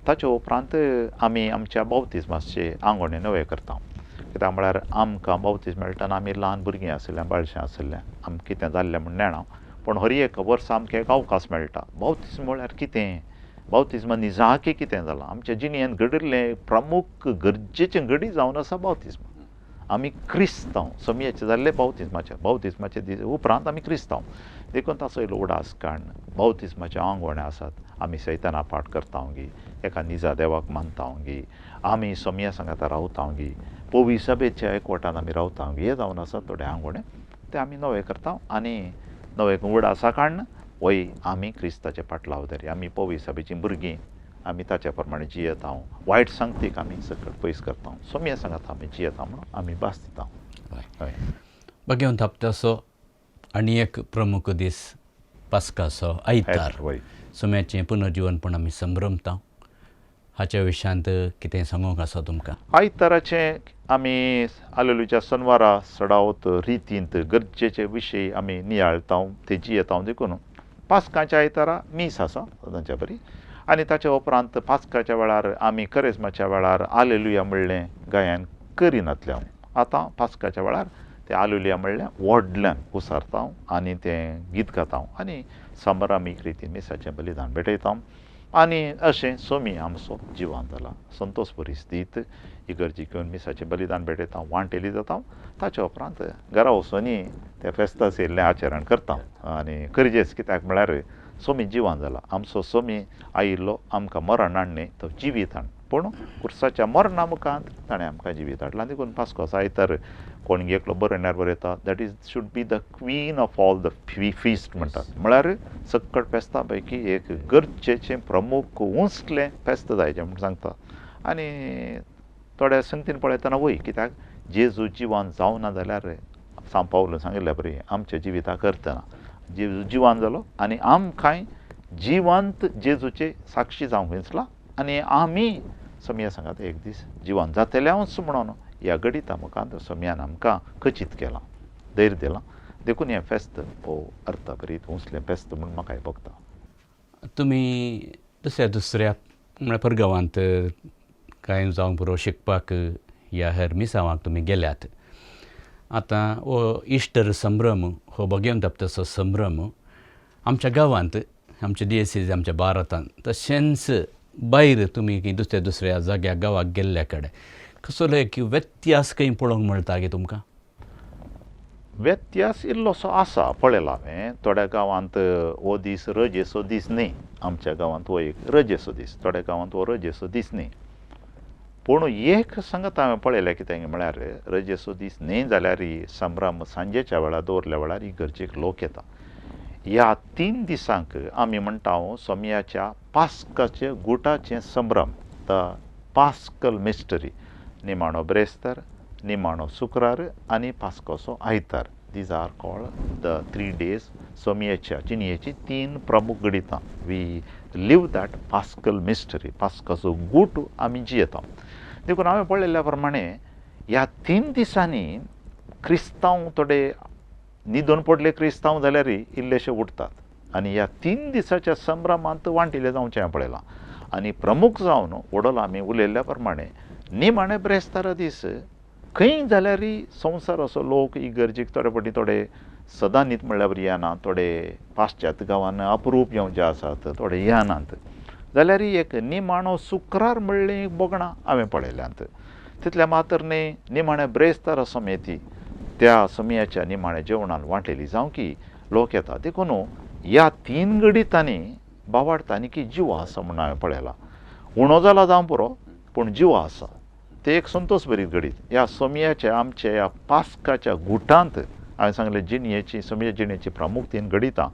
Speaker 2: ताचे उपरांत आमी आमच्या बाप्तिस्माचे आंगवणे नवे करता कित्याक म्हळ्यार आमकां बाप्तिस्म मेळटना आमी ल्हान भुरगीं आसल्यां बाळशें आसल्यां आमकां कितें जाल्लें म्हूण नेणा पूण हर एक वर्सा आमकां एक अवकाश मेळटा बाप्तिस्म म्हळ्यार कितें बाप्तिस्म निजाकी कितें जालां आमच्या जिणेंत घडिल्लें प्रमुख गरजेचें घडी जावन आसा बाप्तिस्म आमी क्रिस्तांव सोम्याचे जाल्ले बाप्तिस्माचे दीस उपरांत आमी क्रिस्तांव देखून ताचो इल्लो उडास काडन बाप्तिस्माचे आंगवणे आसात आमी सैताना पाठ करता गी एका निजा देवाक मानता गी आमी सोम्या सांगाता रावता गी पवित्र सभेच्या एकवटान आमी रावता गी हे जावन आसात थोडे आंगवणे ते आमी नवे करता आनी नवे उडासा काडन वय आमी क्रिस्ताचे पाटलावदारी आमी पवित्र सभेचीं भुरगीं आमी ताच्या प्रमाणे जियेता वायट संगतीक आमी सकट पयस करता सोम्या सांगाता आमी जियेता म्हणून आमी भास दिता हय
Speaker 1: बघेवन थापतासो आनी एक प्रमुख दीस पास्काचो आयतार सोम्याचें पुनर्जीवनपण आमी संभ्रमता हाच्या विशयांत कितें सांगूंक आसा तुमकां
Speaker 2: आयताराचें आमी आलेलुच्या शनवारा सडावत रितींत गरजेचे विशय आमी नियाळता ते जियेता देखून पास्काच्या आयतारा मीस आसा तांच्या बरी आनी ताच्या उपरांत पास्काच्या वेळार आमी करेस्माच्या वेळार आलेलुया म्हणलें गायन करिनातले आतां पास्काच्या वेळार तें आलेलुया म्हणलें व्हडल्यान उसारता आनी तें गीत गाता आनी संभ्रामीक रितीन मिसाचें बलिदान भेटयता आनी अशें सोमी आमचो जिवान जाला संतोश परिस्थितीत इगर्जी घेवन मिसाचें बलिदान भेटयता वांटेली जाता ताच्या उपरांत घरा वचूनी त्या फेस्तास येयल्लें आचरण करता आनी गरजेच कित्याक म्हळ्यार सोमी जिवान जाला आमचो सोमी आयिल्लो आमकां मरण हाडणें तो जिवीत हाड पूण कुर्साच्या मरणा मुखांत ताणें आमकां जिवीत हाडलां देखून पास्कोचो आयतार कोण एकलो बरयण्यार बरयता that is should be the queen of all the feast म्हणटात म्हळ्यार सक्कट फेस्तां पैकी एक गरजेचें प्रमुख उंचलें फेस्त जायचें म्हूण सांगता आनी थोड्या संगतीन पळयतना वय कित्याक जेजू जिवान जावना जाल्यार सांत पावलो सांगिल्ल्या बरी आमच्या जिविताक अर्थ ना जेजू जिवान जालो आनी आमकांय जिवंत जेजूचे साक्षी जावंक दिसला आनी आमी सोमया सांगात एक दीस जिवन जातलेंच म्हणून ह्या घडीत मुखार सोमयान आमकां खचीत केलां धैर्य दिलां देखून हें फेस्त भोव अर्थभरीत उसलें फेस्त म्हूण म्हाका भोगता.
Speaker 1: तुमी दुसऱ्या म्हळ्यार परगांवांत कांय जावंक पुरो शिकपाक ह्या हेर मिसावांक तुमी गेल्यात. आतां हो इस्टर संभ्रम हो भगवंताचो संभ्रम आमच्या गांवांत आमच्या डिएसीज आमच्या भारतांत तशेंच भायर तुमी दुसऱ्या जाग्यार गांवाक गेल्ल्या कडेन कसलो एक व्यत्यास खंय पळोवंक मेळटा गे तुमकां?
Speaker 2: व्यत्यास इल्लोसो आसा पळयला हांवें. थोड्या गांवांत हो दीस रजेचो दीस न्ही. आमच्या गांवांत हो एक रजेचो दीस, थोड्या गांवांत हो रजेचो दीस न्ही. पूण एक सांगत हांवें पळयलें कितें म्हळ्यार रजेचो दीस न्ही जाल्यार संभ्रम सांजेच्या वेळार दवरल्या वेळार इगर्जेक लोक येता. ह्या 3 दिसांक आमी म्हणटा सोमयाच्या पास्काचे गुटाचें संभ्रम, द पास्कल मिस्टरी. निमाणो ब्रेस्तार, निमाणो शुक्रार आनी पास्कोचो आयतार. These are called the 3 days सोमयेच्या जिणयेची 3 प्रमुख गडितां. We live that paschal mystery. पास्काचो गूट आमी जियेता. देखून हांवें पळयल्ल्या प्रमाणे ह्या 3 दिसांनी क्रिस्तांव थोडे न्हिदून पडले क्रिस्तांव जाल्यार इल्लेशे उठतात आनी ह्या 3 दिसाच्या संभ्रमांत वांटिले जावचें हांवें पळयलां. आनी प्रमुख जावन वडोलो आमी उलयल्ल्या प्रमाणे निमाणे ब्रेस्तारा दीस खंय जाल्यार संवसार असो लोक इगर्जेक थोडे फावटी थोडे सदां न्हीद म्हणल्या बरी येना, थोडे पाश्चात्य गांवांत अप्रूप जे आसात थोडे येनात जाल्यार एक निमाणो शुक्रार म्हणलें बोगणां हांवें पळयल्यांत. तितल्या मातर न्ही निमाणे ब्रेस्तार सोमेती त्या सोमयाच्या निमाणे जेवणान वांटलेली जावं की लोक येता. देखून ह्या 3 गडितांनी बावाडटा आनी की जीव आसा म्हूण हांवें पळयलां. उणो जाला जावं पुरो पूण जीव आसा. ते एक संतोश भरीत घडीत. ह्या सोमयाच्या आमच्या ह्या पास्काच्या गुटांत हांवें सांगलें जिणयेची सोमया जिणयेची प्रमुख 3 गडितां.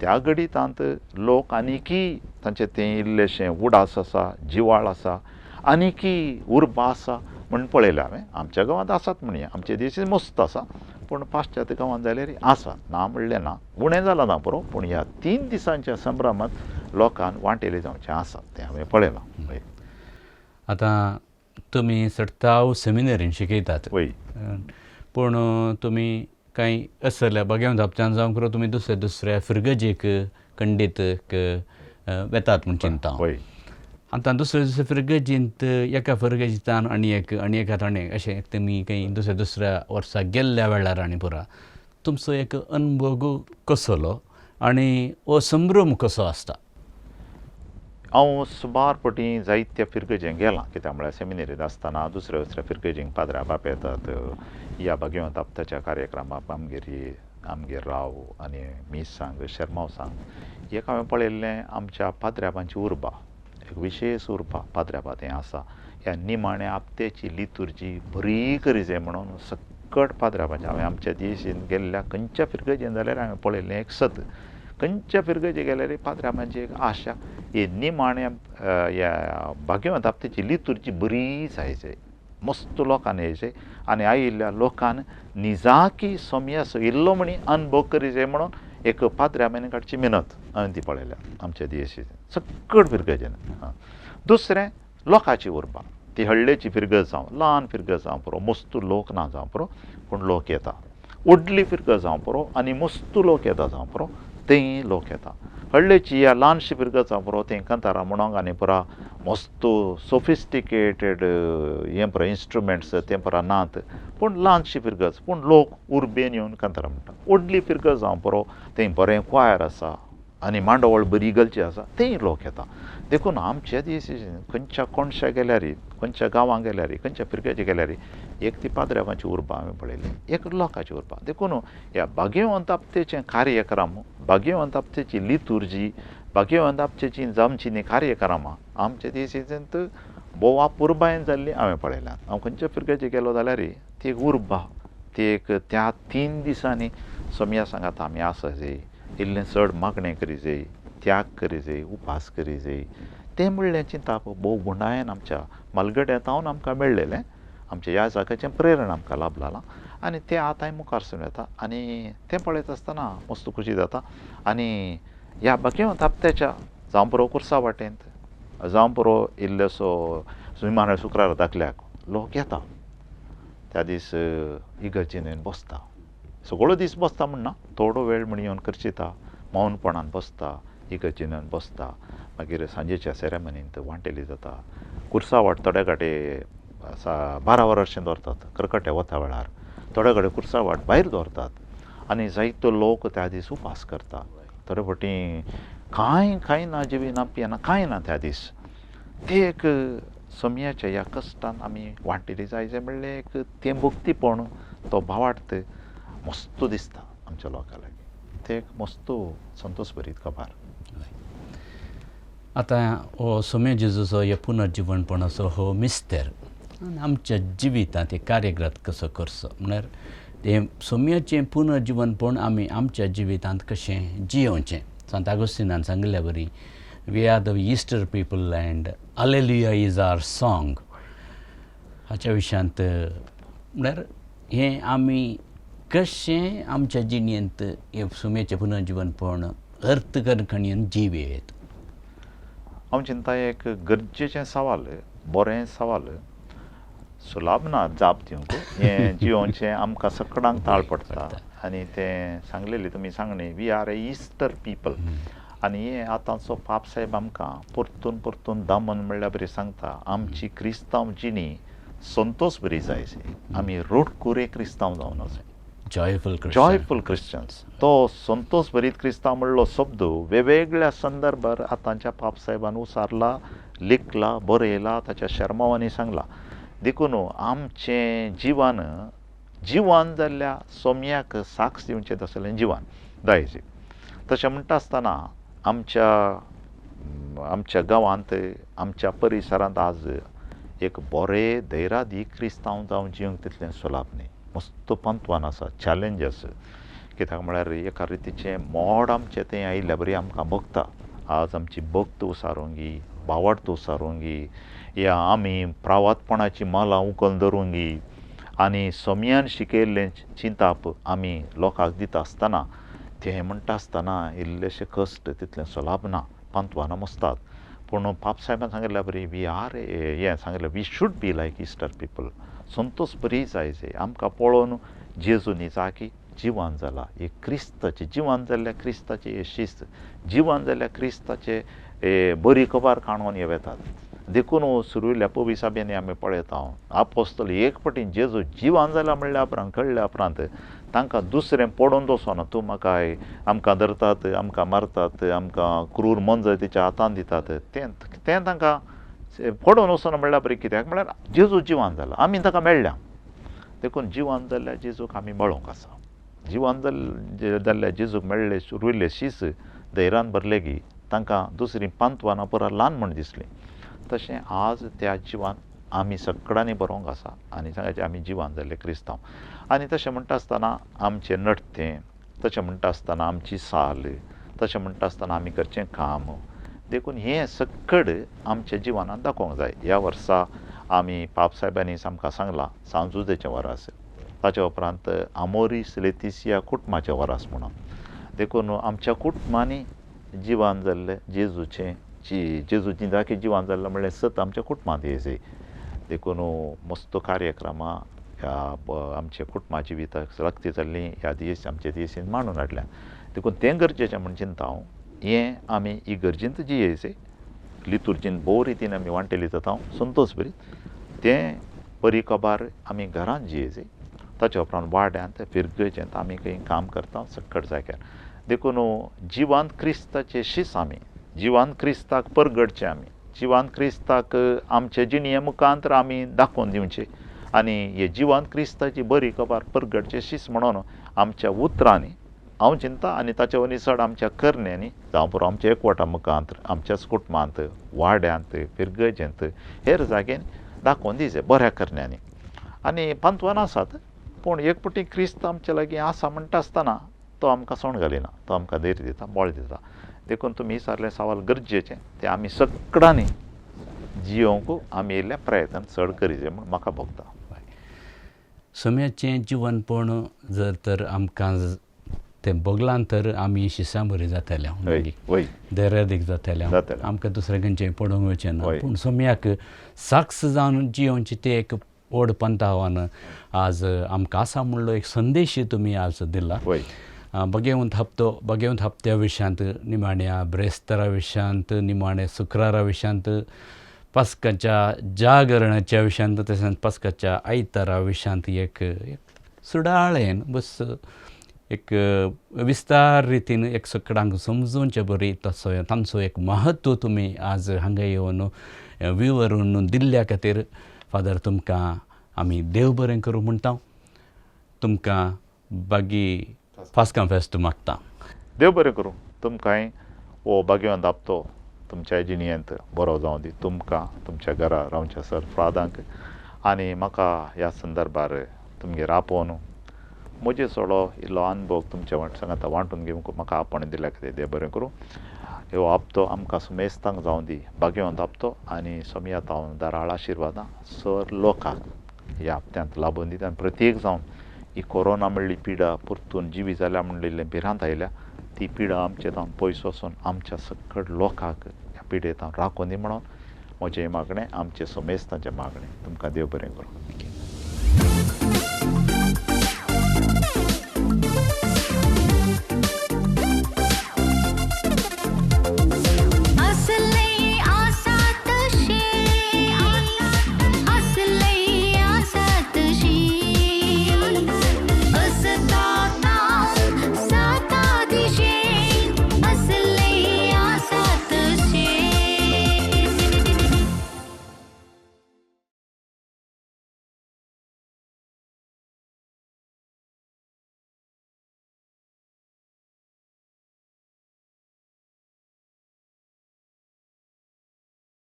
Speaker 2: त्या गडितांत लोक आनिकी तांचें तें इल्लेशें उडास आसा, जिवाळ आसा, आनिकी उर्बा आसा म्हूण पळयलें हांवें. आमच्या गांवांत आसात म्हणया, आमचे देशी मस्त आसा पूण पाश्चात्य गांवांत जाल्यार आसा, ना म्हणलें ना. उणें जालां ना पुरो पूण ह्या 3 दिसांच्या संभ्रमांत लोकांक वांटेले जावचें आसा तें हांवें पळयलां.
Speaker 1: आतां तुमी सट्टाव सेमिनरीन शिकयतात.
Speaker 2: वय
Speaker 1: पूण तुमी कांय असल्या भगवंताच्यान जावं करून तुमी दुसऱ्या फिरगजेक खंडीत वेतात म्हूण चिंता.
Speaker 2: वय
Speaker 1: आतां दुसऱ्या फिरगजींत एका फिरगजींतान आनी एका अशें तुमी खंय दुसऱ्या वर्सा गेल्ल्या वेळार आनी पुरा तुमचो एक अनुभव कसलो आनी हो संभ्रम कसो आसता?
Speaker 2: हांव सुमार फावटी जायत्या फिरगजेक गेलां. कित्याक म्हळ्यार सेमिनरींत आसतना दुसऱ्या फिरगजेक पाद्र्या बाप येतात. ह्या भगवंत आपताच्या कार्यक्रमाक आमगेर राव आनी मीस सांग शर्माव सांग एक हांवें पळयल्लें आमच्या पाद्र्याबांची उर्बा, एक विशेश उर्बा पाद्र्याबात हें आसा. ह्या निमाण्या आपतेची लितुर्जी बरी करी जाय म्हणून सकट पाद्र्याबाचें हांवें आमच्या देशीन गेल्ल्या खंयच्या फिरगजेन जाल्यार हांवें पळयल्लें एक सत. खंयच्या फिरगजेक गेल्यार पाद्र्याबांची एक आशा ही निमाण्या ह्या भगवंत आपतेची लितुर्जी बरी जायचे, मस्त लोकांन येयचे आनी आयिल्ल्या लोकांन निजाकी सोमयाचो इल्लो म्हणी अनुभव करी जाय म्हणून एक पाद्र्याबान काडची मेहनत हांवें ती पळयल्या आमच्या देशीन सकट फिरगजेन. दुसरें लोकांची उर्बा. ती हळ्ळेची फिरगज जावं ल्हान फिरगज जावं पुरो, मस्त लोक ना जावं पुरो पूण लोक येता. व्हडली फिरगज जावं पुरो आनी मस्त लोक येता जावं पुरो तें लोक येता. हळ्ळेची ह्या ल्हानशी फिरगज जावं पुरो तें कांतारां म्हणोंक आनी पुरा मस्त सोफिस्टिकेटेड हें पुरो इंस्ट्रुमेंट्स तें पुरा नात पूण ल्हानशी फिरगज पूण लोक उर्बेन येवन कांतारां म्हणटा. व्हडली फिरगज जावं पुरो थंय बरें क्वायर आसा आनी मांडवळ बरी गलची आसा तें लोक येता. देखून आमच्या देशीन खंयच्या कोणशा गेल्यार खंयच्या गांवांक गेल्यार खंयच्या फिरगेचे गेल्यार एक ती पाद्र्याबांची उर्बा हांवें पळयली, एक लोकांची उर्बा. देखून ह्या भगवंत आपतेचें कार्यक्रम, भगवंत आपतेची लितुर्जी, भगवंत आपतेची जमची न्ही कार्यक्रमां आमच्या देशींत भोव अपुर्बायेन जाल्ली हांवें पळयल्यात. हांव खंयच्या फिरगेचे गेलो जाल्यार ती एक उर्बा, ती एक त्या 3 दिसांनी सोमया सांगात आमी आसा जाय, इल्लें चड मागणें करी जाय, त्याग करी जाय, उपास करी जाय. तें म्हणलें चिंता भोव गुणायन आमच्या मलगड्यांतावन आमकां मेळ्ळेलें. आमच्या ह्या जाग्याचें प्रेरण आमकां लाभलेलां आनी तें आतांय मुखार सरून येता आनी तें पळयत आसतना मस्त खुशी जाता. आनी ह्या भगवंत आपत्याच्या जावं पुरो कुर्सा वाटेंत जावं बरो इल्लोसो विमानार शुक्रार दाखल्याक लोक येता त्या दीस इगर्जेन येवन बसता सगळो दीस बसता म्हण ना थोडो वेळ म्हण येवन करचिता मौनपणान बसता इगर्जेन येवन बसता मागीर सांजेच्या सेरेमनींत वांटेली जाता कुर्सावाट थोड्या गाटे 12 वरां अशें दवरतात कर्कटे वता वेळार थोड्या कडेन कुर्सावाट भायर दवरतात आनी जायतो लोक त्या दीस उपास करता थोडे फावटी कांय ना जिवी ना पियेना कांय ना त्या दीस ते एक समयाच्या ह्या कश्टान आमी वांटेली जायचे म्हणलें एक तें भक्तीपण तो भावार्थ मस्त दिसता आमच्या लोकां लागीं ते एक मस्त संतोश भरीत खबर
Speaker 1: आतां हो सोम्या जेजूचो हे पुनर्जीवनपणाचो हो मिस्तेर आमच्या जिवितांत हे कार्यग्रत कसो करचो म्हळ्यार तें सोम्याचें पुनर्जीवनपण आमी आमच्या जिवितांत कशें जियोवचें सांत आगोस्तिनान सांगल्या बरी we are the Easter people and hallelujah is our song हाच्या विशयांत म्हळ्यार हें आमी कशें आमच्या जिणेंत हें सोम्याचें पुनर्जीवनपण अर्थ कणखणीन जिवेत
Speaker 2: हांव चिंता एक गरजेचें सवाल बरें सवाल सुलाभ ना जाप दिवंक हें जियोवचें आमकां सगळ्यांक ताळ पडटा आनी तें सांगलेली तुमी सांगली we are a Easter people आनी हें आतांचो पाप साहेब आमकां परतून परतून दामन म्हणल्या बरी सांगता आमची क्रिस्तांव जिणी संतोश बरी जायची आमी रोडकुरे क्रिस्तांव जावन वचूं जॉयफूल क्रिश्चन्स तो संतोष भरीत क्रिस्तांव म्हणलो शब्द वेगवेगळ्या संदर्भार आतांच्या पाप साहेबान उसारला लिखला बरयला ताच्या शर्मावांनी सांगला देखून आमचें जिवन जाल्ल्या सोम्याक साक्ष दिवचें तसलें जिवन दायजें तशें म्हणटा आसतना आमच्या गांवांत आमच्या परिसरांत आज एक बरें धैर्यादी क्रिस्तांव जावन जिवंक तितलें सुलाभ न्ही मस्त पंतवान आसा चॅलेंज आसा कित्याक म्हळ्यार एका रितीचें मोड आमचें तें आयिल्ल्या बरी आमकां भोगता आज आमची भक्त उसारूंगी भावार्थ उसारूंगी या आमी प्रावातपणाची मालां उखलून धरूंगी आनी सोम्यान शिकयल्लें चिंताप आमी लोकांक दिता आसतना तें म्हणटा आसतना इल्लेशे कश्ट तितलें सुलाभ ना पंतवानां मसतात पूण पाप साहेबान सांगिल्ल्या बरी वी आर हें सांगिल्लें we should be like Easter people संतोश बरी जायचे आमकां पळोवन जेजूनी जाकी जिवन जाला हे क्रिस्ताचें जिवन जाल्ल्या क्रिस्ताचें हे शिस्त जिवन जाल्ल्या क्रिस्ताचें बरी खबर काणून हे वेतात देखून सुरविल्ल्या पविसाबेनी आमी पळयता आपोस्तल एक फावटी जेजू जिवन जाला म्हणल्या उपरांत कळ्ळ्या उपरांत तांकां दुसरें पडोवन दवरना तूं म्हाका आमकां धरतात आमकां मारतात आमकां क्रूर मंजर तेच्या हातान दितात तें तांकां पडोवन वचना म्हणल्यार बरी कित्याक म्हळ्यार जेजू जिवन जाला आमी ताका मेळ्ळ्या देखून जिवन जाल्ल्या जेजूक आमी मेळोंक आसा जिवन जाल्ल्या जेजूक मेळ्ळे रुयल्ले शीस धैर्यान भरले की तांकां दुसरीं पंतवानां परस ल्हान म्हण दिसलीं तशें आज त्या जिवान आमी सगळ्यांनी बरोवंक आसा आनी सांगायचें आमी जिवन जाल्ले क्रिस्तांव आनी तशें म्हणटा आसतना आमचें नडतें तशें म्हणटा आसतना आमची साल तशें म्हणटा आसतना आमी करचें काम देखून हें सगळ आमच्या जिवनांत दाखोवंक जाय ह्या वर्सा आमी पाप साहेबांनी आमकां सांगलां सांजुदेचें वरास ताच्या उपरांत आमोरीस लेतिसिया कुटुंबाचें वरास म्हणून देखून आमच्या कुटुंबांनी जिवन जाल्लें जेजूचें जेजूची जाकी जिवन जाल्लें म्हणलें सत आमच्या कुटुंबांत येयचें देखून मस्त कार्यक्रमां ह्या आमच्या कुटुंबा जिविताक सक्ती जाल्लीं ह्या दीस आमच्या दिसीन मांडून हाडल्या देखून तें गरजेचें म्हण चिंता हांव हें आमी इगर्जेंत जियेचें लितुर्जीन भोव रितीन आमी वांटेली जाता संतोश बरी तें बरी खबर आमी घरांत जियेचें ताच्या उपरांत वाड्यांत फिरगेचेंत आमी खंय काम करता सक्कट जाग्यार देखून जिवांत क्रिस्ताचें शीस आमी जिवांत क्रिस्ताक परगडचें आमी जिवांत क्रिस्ताक आमचे जिणये मुखांतर आमी दाखोवन दिवचें आनी हे जिवांत क्रिस्ताची बरी खबर परगडचें शीस म्हणून आमच्या उतरांनी हांव चिंता आनी ताचे वनिसड आमच्या करण्यांनी जावं पुरो आमच्या एकवटा मुखांत आमच्याच कुटुंबांत वाड्यांत फिरगेचेंत हेर जाग्यान दाखोवन दिवचें बऱ्या करण्यांनी आनी पंतवान आसात पूण एक फावटी क्रिस्त आमचे लागीं आसा म्हणटा आसतना तो आमकां सोण घालिना तो आमकां धैर्य दिता बळ दिता देखून तुमी विचारलें सवाल गरजेचें तें आमी सगळ्यांनी जियोवंक आमी येयल्ल्या प्रयत्न चड करीचे म्हूण म्हाका भोगता
Speaker 1: सोम्याचें जिवनपण जर तर आमकां ते बगलान तर आमी शिसां बरी जाताले
Speaker 2: वय वय
Speaker 1: देरेदीक जाताले
Speaker 2: जातालें.
Speaker 1: आमकां दुसरे खंयचेंय पडोवंक वचचें ना
Speaker 2: वय.
Speaker 1: पूण सोम्याक साक्ष जावन जियोवची ते एक व्हड पंथ आव्हान आज आमकां आसा म्हणलो एक संदेश तुमी आज दिला.
Speaker 2: वय
Speaker 1: भगवंत हप्त्या विशयांत निमाण्या ब्रेस्तारा विशयांत निमाणे शुक्रारा विशयांत पास्काच्या जागरणाच्या विशयांत तशेंच पास्काच्या आयतारा विशयांत एक सुडाळेन बस एक विस्तार रितीन एक सगळ्यांक समजोवचे बरी तसो तांचो एक महत्व तुमी आज हांगा येवन विवरून दिल्ल्या खातीर फादर तुमकां आमी देव बरें करूं म्हणटा. तुमकां बागी पास्कां फेस्त मागता.
Speaker 2: देव बरें करूं तुमकांय हो भगवंत हप्तो तुमच्या जिणेंत बरो जावं दी तुमकां तुमच्या घरा रावच्या सरफ्रादांक आनी म्हाका ह्या संदर्भार तुमगेर आपोवन म्हजे सोडो इल्लो अनुभव तुमच्या सांगात वांटून घेवंक म्हाका आपण दिल्या खातीर देव बरें करूं. ह्यो हप्तो आमकां सुमेस्तांक जावं दी भगवंत हप्तो आनी सोमयात हांव दाराळ आशिर्वादां सर लोकांक ह्या हप्त्यांत लाबून दिता आनी प्रत्येक जावन ही कोरोना म्हणली पिडा परतून जिवी जाल्या म्हणलेलें भिरांत आयल्या ती पिडा आमचे जावन पयस वचून आमच्या सकट लोकांक ह्या पिडेंत राखून दी म्हणून म्हजें मागणें आमचे सुमेस्तांचें मागणें तुमकां देव बरें करूं.